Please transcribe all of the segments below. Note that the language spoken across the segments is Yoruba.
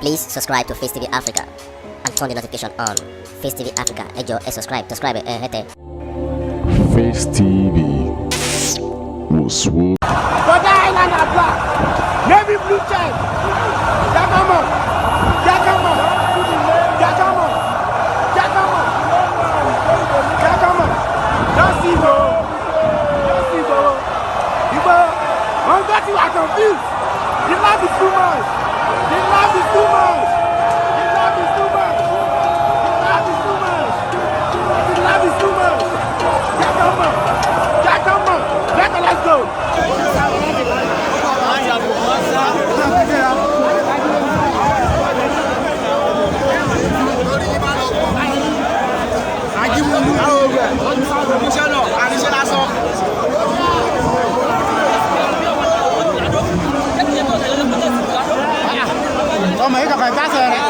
Please subscribe to Face TV Africa and turn the notification on. Face TV Africa, ẹ jọ̀ọ́, subscribe, hete. Face TV was swoop. Brother Island are black. Navy blue check. Yakama. Yakama. Yakama. Yakama. Yakama. Just see bro. Just see bro. I'm got you are confused. The love is too much. The love is too much. The love is too much. The love is too much. The love is too much. Yakama. Yakama. Let's go. Mấy cà phê cá sơ này.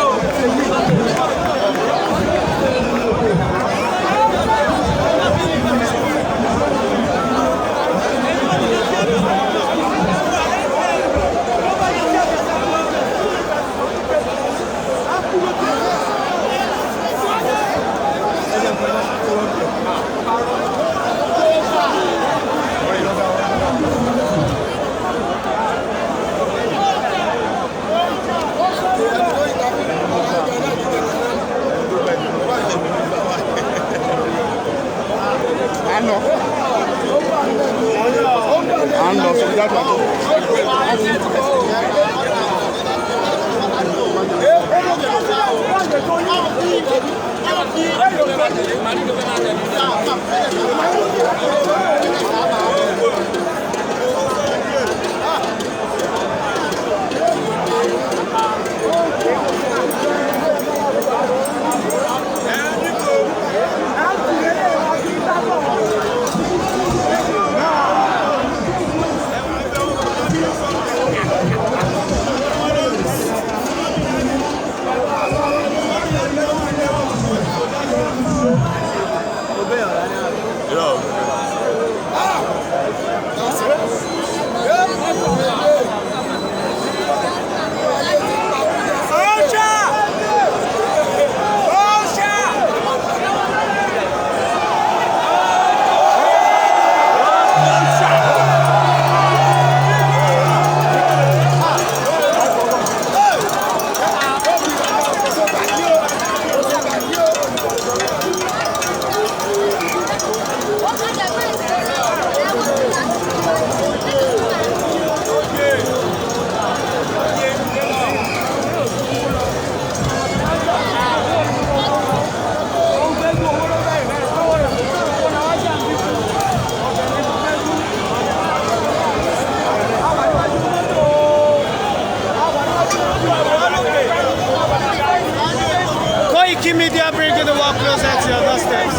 Media bringing the walk closer to your doorsteps.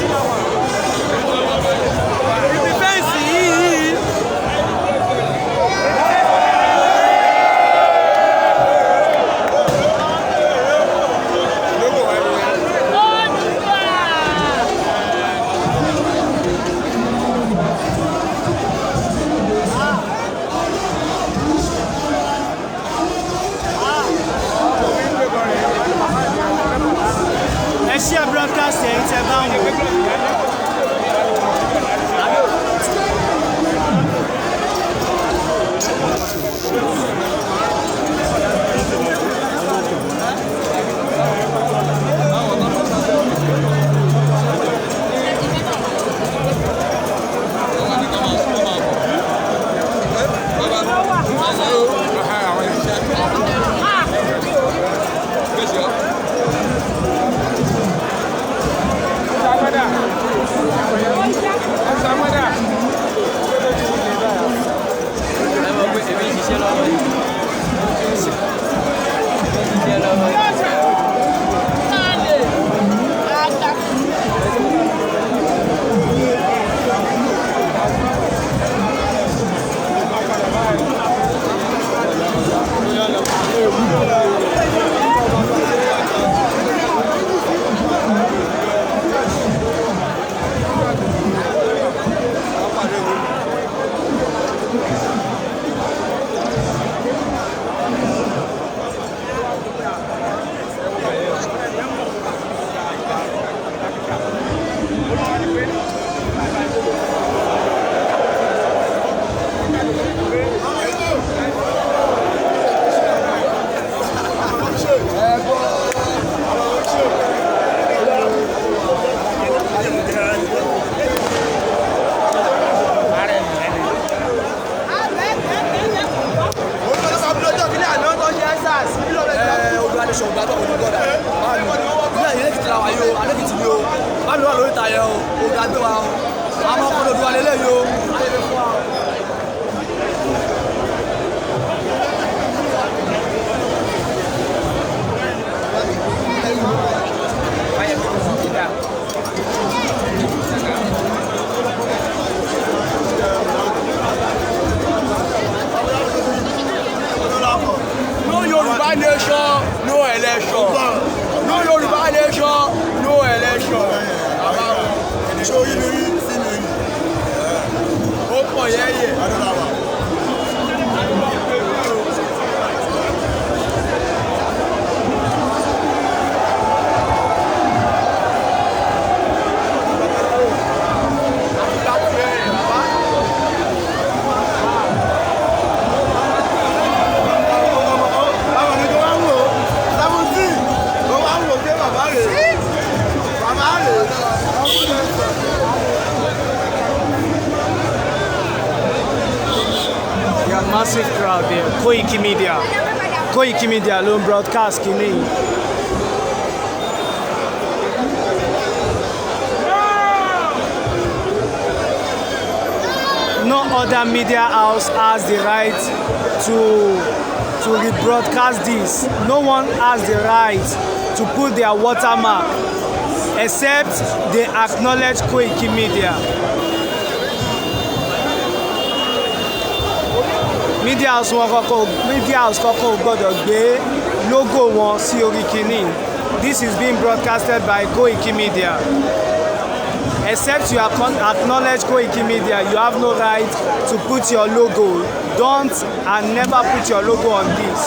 Asia Broadcasting, it's about ṣọ̀ gbà tó kò ní gbọ́dọ̀ ilé Èkìtì làwà yìí o Adékìtì ni o bá mi wà lórí ìta yẹn o ògùn àgbẹ̀ wa o àwọn ọkọ̀ lòdù wà lélẹ́yìí o ayé fẹ́ fún wa o. No Yoruba nation, no election. No Yoruba nation, no election. Ṣé oyin mi rí sí mi rí? Ó pọ̀ yẹ́yẹ́. Adúláwà. Massive crowd there. Koiki Media ló ń broadcast kìíní. No other media house has the right to rebroadcast this. No one has the right to put their watermark except they acknowledge Koiki Media. Media house kọ́kọ́ gbọ́dọ̀ gbé logo wọn sí orí kìíní. This is being broadcasted by Koiki Media. Except you acknowledge Koiki Media, you have no right to put your logo. Don't and never put your logo on this.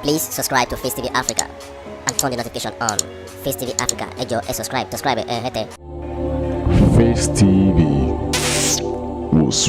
Please subscribe to Face TV Africa and turn the notification on. Face TV Africa, ẹ jọ̀ọ́ ẹ subscribe, hete. Face TV was